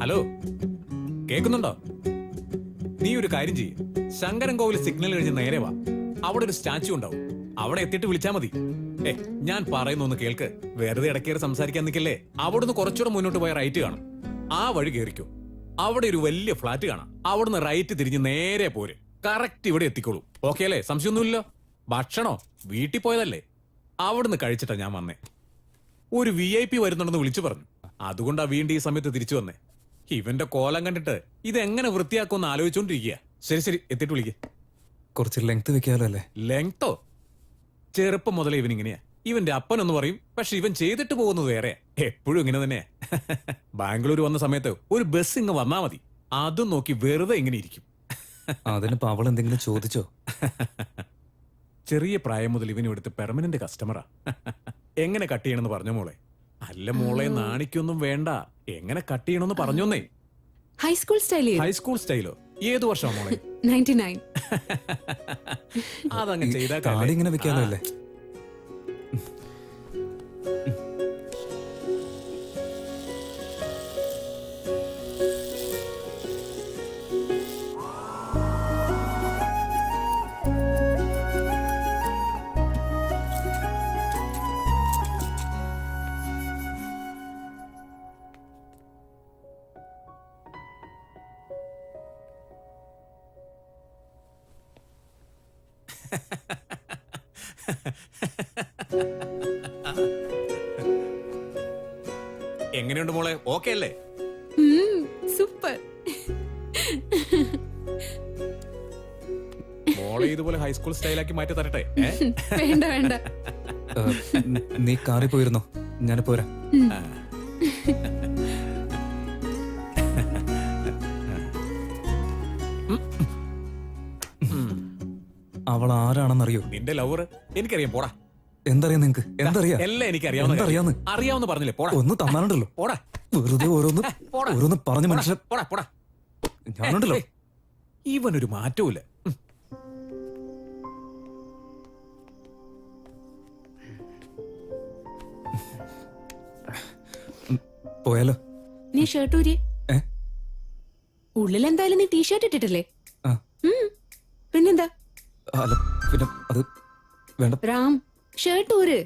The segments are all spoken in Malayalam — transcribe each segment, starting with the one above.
ഹലോ, കേൾക്കുന്നുണ്ടോ? നീ ഒരു കാര്യം ചെയ്യ്, ശങ്കരൻ കോവിൽ സിഗ്നൽ കഴിഞ്ഞ് നേരെ വാ. അവിടെ ഒരു സ്റ്റാച്ചു ഉണ്ടാവും, അവിടെ എത്തിയിട്ട് വിളിച്ചാ മതി. ഞാൻ പറയുന്ന ഒന്ന് കേൾക്ക്. വെറുതെ ഇടക്കേറി സംസാരിക്കാൻ നിൽക്കല്ലേ. അവിടുന്ന് കുറച്ചുകൂടെ മുന്നോട്ട് പോയ റൈറ്റ് കാണും, ആ വഴി കേറിക്കോ. അവിടെ ഒരു വലിയ ഫ്ലാറ്റ് കാണാം, അവിടുന്ന് റൈറ്റ് തിരിഞ്ഞ് നേരെ പോര്. കറക്റ്റ് ഇവിടെ എത്തിക്കോളൂ. ഓക്കെ അല്ലേ? സംശയമൊന്നുമില്ലോ? ഭക്ഷണോ വീട്ടിൽ പോയതല്ലേ, അവിടുന്ന് കഴിച്ചിട്ടാ ഞാൻ വന്നേ. ഒരു VIP വരുന്നുണ്ടെന്ന് വിളിച്ചു പറഞ്ഞു, അതുകൊണ്ടാ വീണ്ടും ഈ സമയത്ത് തിരിച്ചു വന്നേ. ഇവന്റെ കോലം കണ്ടിട്ട് ഇതെങ്ങനെ വൃത്തിയാക്കുമെന്ന് ആലോചിച്ചോണ്ടിരിക്കുക. ശരി ശരി, എത്തിയിട്ട് വിളിക്ക്. കുറച്ച് ലെങ്ത് വെക്കാലോ അല്ലേ? ലെങ്തോ? ചെറുപ്പം മുതലേ ഇവൻ ഇങ്ങനെയാ. ഇവന്റെ അപ്പനൊന്ന് പറയും, പക്ഷെ ഇവൻ ചെയ്തിട്ട് പോകുന്നത് വേറെ. എപ്പോഴും ഇങ്ങനെ തന്നെയാ. ബാംഗ്ലൂർ വന്ന സമയത്ത് ഒരു ബസ് ഇങ്ങ് വന്നാ മതി, അതും നോക്കി വെറുതെ ഇങ്ങനെ ഇരിക്കും. അതിനിപ്പോ അവൾ എന്തെങ്കിലും ചോദിച്ചോ? ചെറിയ പ്രായം മുതൽ ഇവൻ ഇവിടുത്തെ പെർമനന്റ് കസ്റ്റമറാ. എങ്ങനെ കട്ട് ചെയ്യണമെന്ന് പറഞ്ഞ മോളെ? അല്ല മോളെ, നാണിക്കൊന്നും വേണ്ട, എങ്ങനെ കട്ട് ചെയ്യണമെന്ന് പറഞ്ഞോന്നേ. ഹൈസ്കൂൾ സ്റ്റൈലിൽ. ഹൈസ്കൂൾ സ്റ്റൈലോ? ഏത് വർഷമാ മോളെ? 99. അതങ്ങ് ചെയ്താ താടി ഇങ്ങനെ വെക്കാലോ അല്ലേ? എങ്ങനെയുണ്ട് മോളെ? ഓക്കെ അല്ലേ? സൂപ്പർ. മോളെ ഇതുപോലെ ഹൈസ്കൂൾ സ്റ്റൈലാക്കി മാറ്റി തരട്ടെ? വേണ്ട വേണ്ട. നീ കാറിൽ പോയിരുന്നോ? ഞാൻ പോരാ. അവൾ ആരാണെന്നറിയോ? നിന്റെ ലവർ എനിക്കറിയാം. പോടാ. എന്തറിയാം നിങ്ങക്ക്? എന്തറിയാം? എല്ലാം എന്തറിയാന്ന്? അറിയാവുന്ന പറഞ്ഞില്ലേ? പോടാ. ഒന്ന് തന്നാനുണ്ടല്ലോ. പോടാ. വെറുതെ ഓരോന്ന് പറഞ്ഞു മനുഷ്യൻ. പോടാ പോടാ. ഞാനുണ്ടല്ലോ. ഇവനൊരു മാറ്റവുമില്ല. പോയാലോ? നീ ഷർട്ട് ഊരി. ഉള്ളിൽ എന്തായാലും നീ ടീഷർട്ട് ഇട്ടിട്ടില്ലേ? പിന്നെന്താ? അല്ല പിന്നെ അത് വേണ്ട. റാം, ഷർട്ട് ഊര്.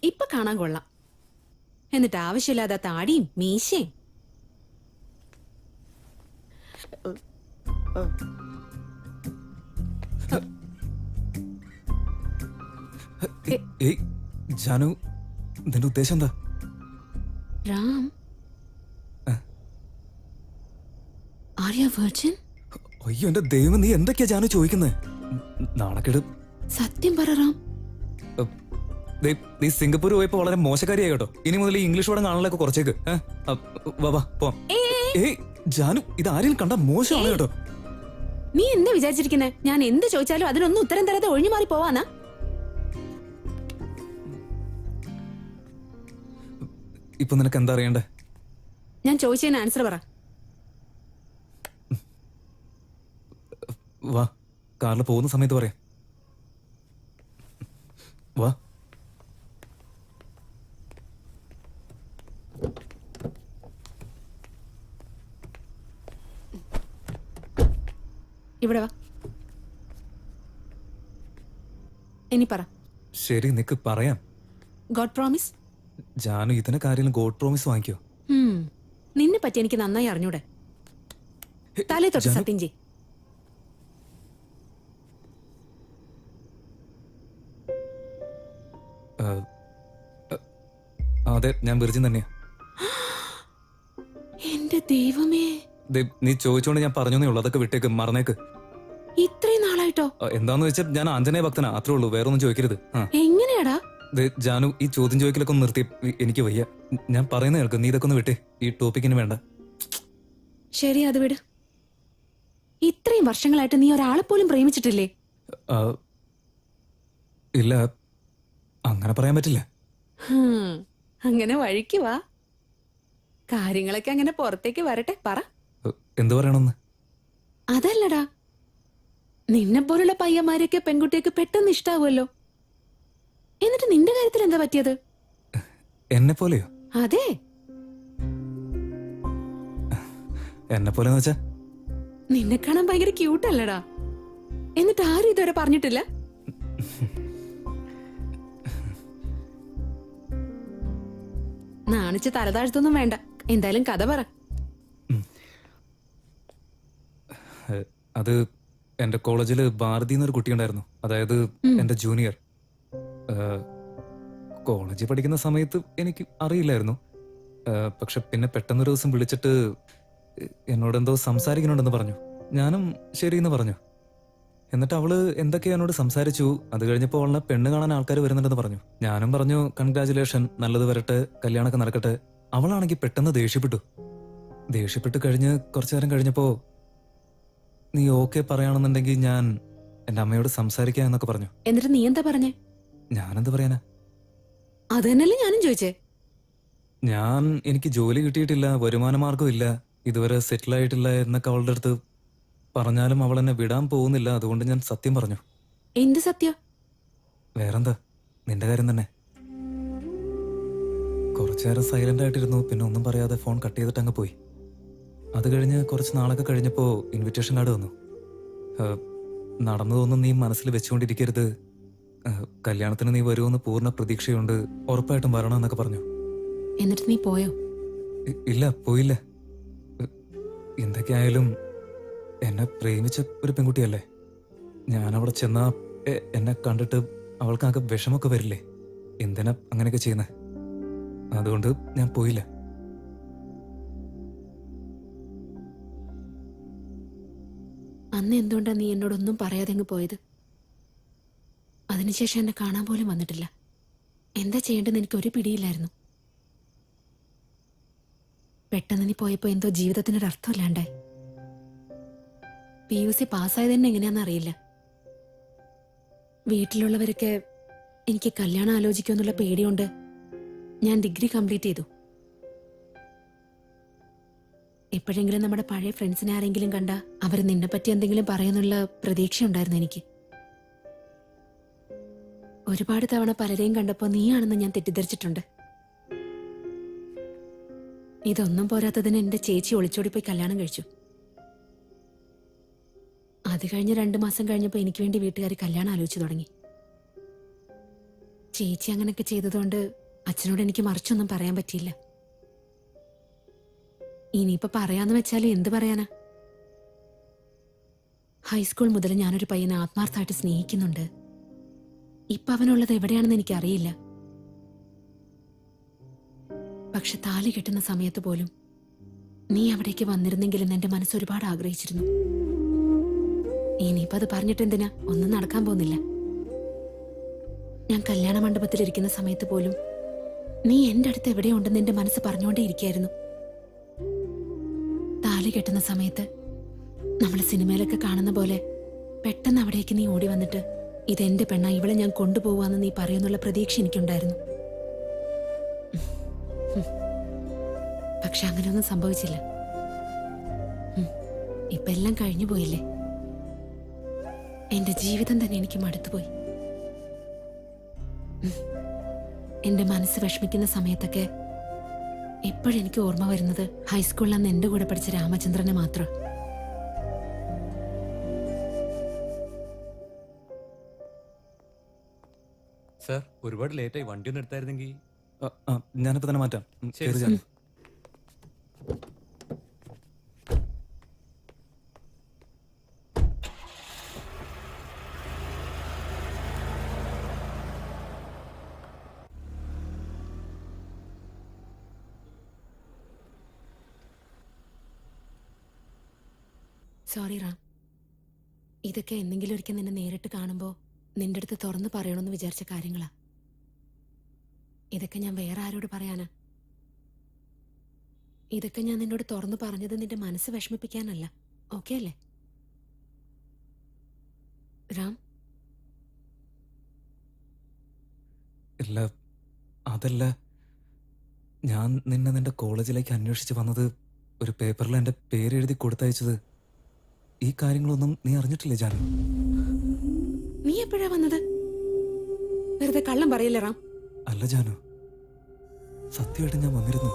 ഇപ്പൊ കാണാൻ കൊള്ളാം, എന്നിട്ട് ആവശ്യമില്ലാത്ത താടിയും മീശയും. ജാനു, നിന്റെ ഉദ്ദേശം എന്താ? Ram, are you virgin? അയ്യോ എന്റെ ദൈവം, നീ എന്തൊക്കെയാ ജാനു ചോദിക്കുന്നത്? നാണക്കേട്. സത്യം പറ റാം. നീ സിംഗപ്പൂർ പോയപ്പോ വളരെ മോശക്കാരിയായി കേട്ടോ. ഇനി മുതൽ ഈ ഇംഗ്ലീഷ് പടം കാണാനൊക്കെ കുറച്ചേക്ക്. പോവാം. ജാനു, ഇത് ആരെയും കണ്ട മോശമാണ് കേട്ടോ. നീ എന്താ വിചാരിച്ചിരിക്കുന്നെ? ഞാൻ എന്ത് ചോദിച്ചാലും അതിനൊന്നും ഉത്തരം തരാതെ ഒഴിഞ്ഞു മാറി പോവാനാ? ഇപ്പൊ നിനക്ക് എന്താ അറിയണ്ടേ? ഞാൻ ചോദിച്ചതിന് ആൻസർ പറ. വാ, കാറിൽ പോകുന്ന സമയത്ത് പറയാം. വാ. ഇവിടെ വാ. ഇനി പറ. ശരി, നിക്ക് പറയാം. God promise. ജാനു, ഇതിന്റെ കാര്യം ഗോഡ് പ്രോമിസ് വാങ്ങിക്കോ. നിന്നെ പറ്റി എനിക്ക് നന്നായി അറിഞ്ഞൂടെ. തലേ തൊട്ട് സത്യം ചെയ്. അതെ, ഞാൻ വെർജിൻ തന്നെയാ. എന്റെ ദൈവമേ, നീ ചോദിച്ചോണ്ട് ഞാൻ പറഞ്ഞേ ഉള്ളൂ. അതൊക്കെ വിട്ടേക്ക്, മറന്നേക്ക്. ഇത്രയും നാളായിട്ടോ? എന്താന്ന് വെച്ചാൽ ഞാൻ ആഞ്ജനേയ ഭക്തനാ, അത്രേ ഉള്ളൂ. വേറെ ഒന്നും ചോദിക്കരുത്. എങ്ങനെയാടാ? ജാനു, ഈ ചോദ്യം ചോദിക്കലൊക്കെ ഒന്ന് നിർത്തി. എനിക്ക് വയ്യ. ഞാൻ പറയുന്നത് കേൾക്ക്. നീ ഇതൊക്കെ ഒന്ന് വിട്ടേ. ഈ ടോപ്പിക്കിന് വേണ്ട. ശരി, അത് വിട്. ഇത്രയും വർഷങ്ങളായിട്ട് നീ ഒരാളെ പോലും പ്രേമിച്ചിട്ടില്ലേ? ഇല്ല, അങ്ങനെ പറയാൻ പറ്റില്ല. അങ്ങനെ വഴിക്ക് വാ. കാര്യങ്ങളൊക്കെ അങ്ങനെ പുറത്തേക്ക് വരട്ടെ, പറ. എന്തു പറയണമെന്ന്? അതല്ലടാ, നിന്നെ പോലുള്ള പയ്യന്മാരെയൊക്കെ പെൺകുട്ടിയൊക്കെ പെട്ടെന്ന് ഇഷ്ടാവുമല്ലോ. എന്നിട്ട് നിന്റെ കാര്യത്തിൽ എന്താ പറ്റിയത്? എന്നെ പോലെയോ? അതെ, എന്നെ പോലെന്ന് വെച്ചാ? നിന്നെ കാണാൻ ഭയങ്കര ക്യൂട്ടല്ലടാ. എന്നിട്ട് ആരും ഇതുവരെ പറഞ്ഞിട്ടില്ല? നാണിച്ച് തലതാഴ്ത്തൊന്നും വേണ്ട, എന്തായാലും കഥ പറ. അത് എന്റെ കോളേജിൽ ഭാരതി എന്നൊരു കുട്ടിയുണ്ടായിരുന്നു, അതായത് എന്റെ ജൂനിയർ. കോളേജിൽ പഠിക്കുന്ന സമയത്ത് എനിക്ക് അറിയില്ലായിരുന്നു. പക്ഷെ പിന്നെ പെട്ടെന്നൊരു ദിവസം വിളിച്ചിട്ട് എന്നോട് എന്തോ സംസാരിക്കണുണ്ടെന്ന് പറഞ്ഞു. ഞാനും ശരിയെന്ന് പറഞ്ഞു. എന്നിട്ട് അവള് എന്തൊക്കെയോ എന്നോട് സംസാരിച്ചു. അത് കഴിഞ്ഞപ്പോൾ അവളെ പെണ്ണ് കാണാൻ ആൾക്കാർ വരുന്നുണ്ടെന്ന് പറഞ്ഞു. ഞാനും പറഞ്ഞു കൺഗ്രാചുലേഷൻ, നല്ലത് വരട്ടെ, കല്യാണമൊക്കെ നടക്കട്ടെ. അവളാണെങ്കിൽ പെട്ടെന്ന് ദേഷ്യപ്പെട്ട് കഴിഞ്ഞ് കുറച്ചു നേരം കഴിഞ്ഞപ്പോ, നീ ഓക്കെ പറയാണെന്നുണ്ടെങ്കിൽ ഞാൻ എന്റെ അമ്മയോട് സംസാരിക്കാം എന്നൊക്കെ പറഞ്ഞു. എന്നിട്ട് നീ എന്താ പറഞ്ഞേ? ഞാനെന്ത് പറയാനാ? അത് തന്നെയല്ലേ ഞാനും ചോദിച്ചേ. എനിക്ക് ജോലി കിട്ടിയിട്ടില്ല, വരുമാന മാർഗം ഇല്ല, ഇതുവരെ സെറ്റിൽ ആയിട്ടില്ല എന്നൊക്കെ അവളുടെ അടുത്ത് പറഞ്ഞാലും അവൾ എന്നെ വിടാൻ പോകുന്നില്ല. അതുകൊണ്ട് ഞാൻ സത്യം പറഞ്ഞു. എന്ത് സത്യം? വേറെന്താ, നിന്റെ കാര്യം തന്നെ. കുറച്ചു നേരം സൈലന്റ് ആയിട്ടിരുന്നു, പിന്നെ ഒന്നും പറയാതെ ഫോൺ കട്ട് ചെയ്തിട്ട് അങ്ങ് പോയി. അത് കഴിഞ്ഞ് കുറച്ച് നാളൊക്കെ കഴിഞ്ഞപ്പോൾ ഇൻവിറ്റേഷൻ കാർഡ് വന്നു. നടന്നതൊന്നും നീ മനസ്സിൽ വെച്ചുകൊണ്ടിരിക്കരുത്, കല്യാണത്തിന് നീ വരുമെന്ന് പൂർണ്ണ പ്രതീക്ഷയുണ്ട്, ഉറപ്പായിട്ടും വരണമെന്നൊക്കെ പറഞ്ഞു. എന്നിട്ട് നീ പോയോ? ഇല്ല, പോയില്ല. എന്തൊക്കെയായാലും എന്നെ പ്രേമിച്ച ഒരു പെൺകുട്ടിയല്ലേ. ഞാൻ അവിടെ ചെന്നാ എന്നെ കണ്ടിട്ട് അവൾക്കാകെ വിഷമൊക്കെ വരില്ലേ? എന്തിനാ അങ്ങനെയൊക്കെ ചെയ്യുന്നത്? അതുകൊണ്ട് ഞാൻ പോയില്ല. അന്ന് എന്തുകൊണ്ടാ നീ എന്നോടൊന്നും പറയാതെ അങ്ങ് പോയത്? അതിനുശേഷം എന്നെ കാണാൻ പോലും വന്നിട്ടില്ല. എന്താ ചെയ്യേണ്ടതെന്ന് എനിക്ക് ഒരു പിടിയില്ലായിരുന്നു. പെട്ടെന്ന് നീ പോയപ്പോ എന്തോ ജീവിതത്തിനൊരു അർത്ഥമില്ലാണ്ടായി. PUC പാസ്സായത് തന്നെ എങ്ങനെയാണെന്ന് അറിയില്ല. വീട്ടിലുള്ളവരൊക്കെ എനിക്ക് കല്യാണം ആലോചിക്കുമെന്നുള്ള പേടിയുണ്ട് ഞാൻ ഡിഗ്രി കംപ്ലീറ്റ് ചെയ്തു. എപ്പോഴെങ്കിലും നമ്മുടെ പഴയ ഫ്രണ്ട്സിനെ ആരെങ്കിലും കണ്ട അവർ നിന്നെ പറ്റി എന്തെങ്കിലും പറയുന്നുള്ള പ്രതീക്ഷ ഉണ്ടായിരുന്നു എനിക്ക്. ഒരുപാട് തവണ പലരെയും കണ്ടപ്പോൾ നീയാണെന്ന് ഞാൻ തെറ്റിദ്ധരിച്ചിട്ടുണ്ട്. ഇതൊന്നും പോരാത്തതിന് എന്റെ ചേച്ചി ഒളിച്ചോടിപ്പോയി കല്യാണം കഴിച്ചു. അത് കഴിഞ്ഞ് 2 മാസം കഴിഞ്ഞപ്പോൾ എനിക്ക് വേണ്ടി വീട്ടുകാർ കല്യാണം ആലോചിച്ചു തുടങ്ങി. ചേച്ചി അങ്ങനെയൊക്കെ ചെയ്തതുകൊണ്ട് അച്ഛനോട് എനിക്ക് മറിച്ചൊന്നും പറയാൻ പറ്റിയില്ല. ഇനിയിപ്പോ പറയാന്ന് വെച്ചാൽ എന്ത് പറയാനാ? ഹൈസ്കൂൾ മുതൽ ഞാനൊരു പയ്യനെ ആത്മാർത്ഥമായിട്ട് സ്നേഹിക്കുന്നുണ്ട്. ഇപ്പൊ അവനുള്ളത് എവിടെയാണെന്ന് എനിക്കറിയില്ല. പക്ഷെ താലി കെട്ടുന്ന സമയത്ത് പോലും നീ അവിടേക്ക് വന്നിരുന്നെങ്കിലെന്ന് എന്റെ മനസ്സ് ഒരുപാട് ആഗ്രഹിച്ചിരുന്നു. ഇനിയിപ്പോ അത് പറഞ്ഞിട്ടെന്തിനാ? ഒന്നും നടക്കാൻ പോകുന്നില്ല. ഞാൻ കല്യാണ മണ്ഡപത്തിലിരിക്കുന്ന സമയത്ത് പോലും നീ എന്റെ അടുത്ത് എവിടെയുണ്ടെന്ന് എന്റെ മനസ്സ് പറഞ്ഞുകൊണ്ടേ ഇരിക്കായിരുന്നു. താലി കെട്ടുന്ന സമയത്ത് നമ്മൾ സിനിമയിലൊക്കെ കാണുന്ന പോലെ പെട്ടെന്ന് അവിടേക്ക് നീ ഓടി വന്നിട്ട് ഇതെന്റെ പെണ്ണ, ഇവളെ ഞാൻ കൊണ്ടുപോവാന്ന് നീ പറയുന്നുള്ള പ്രതീക്ഷ എനിക്കുണ്ടായിരുന്നു. പക്ഷെ അങ്ങനെയൊന്നും സംഭവിച്ചില്ല. ഇപ്പൊ എല്ലാം കഴിഞ്ഞു പോയില്ലേ? എന്റെ ജീവിതം തന്നെ എനിക്ക് മടുത്തുപോയി. എന്റെ മനസ്സ് വിഷമിക്കുന്ന സമയത്തൊക്കെ എപ്പോഴെനിക്ക് ഓർമ്മ വരുന്നത് ഹൈസ്കൂളിൽ അന്ന് എന്റെ കൂടെ പഠിച്ച രാമചന്ദ്രനെ മാത്രം. സർ, ഒരുപാട് ലേറ്റായി. വണ്ടി ഒന്ന് എടുത്തായിരുന്നെങ്കിൽ. ഞാനിപ്പോ തന്നെ മാറ്റാം. ശരി, കേറി ജാനു. സോറി റാം, ഇതൊക്കെ എന്തെങ്കിലും ഒരിക്കൽ നിന്നെ നേരിട്ട് കാണുമ്പോൾ നിന്റെ അടുത്ത് തുറന്നു പറയണമെന്ന് വിചാരിച്ച കാര്യങ്ങളാ. ഇതൊക്കെ ഞാൻ വേറെ ആരോട് പറയാനാ? ഇതൊക്കെ ഞാൻ നിന്നോട് തുറന്നു പറഞ്ഞത് നിന്റെ മനസ്സ് വിഷമിപ്പിക്കാനല്ല. ഓക്കെ അല്ലേ റാം? ഇല്ല, അതല്ല. ഞാൻ നിന്നെ നിന്റെ കോളേജിലേക്ക് അന്വേഷിച്ച് വന്നത് ഒരു പേപ്പറിൽ എൻ്റെ പേര് എഴുതി കൊടുത്തയച്ചത് ഈ കാര്യങ്ങളൊന്നും നീ അറിഞ്ഞിട്ടില്ലേ ജാനു? നീ എപ്പോഴാ വന്നത്? വെറുതെ കള്ളം പറയില്ല റാം. അല്ല ജാനു, സത്യമായിട്ട് ഞാൻ വന്നിരുന്നു.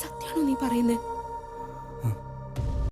സത്യമാണോ നീ പറയുന്നത്?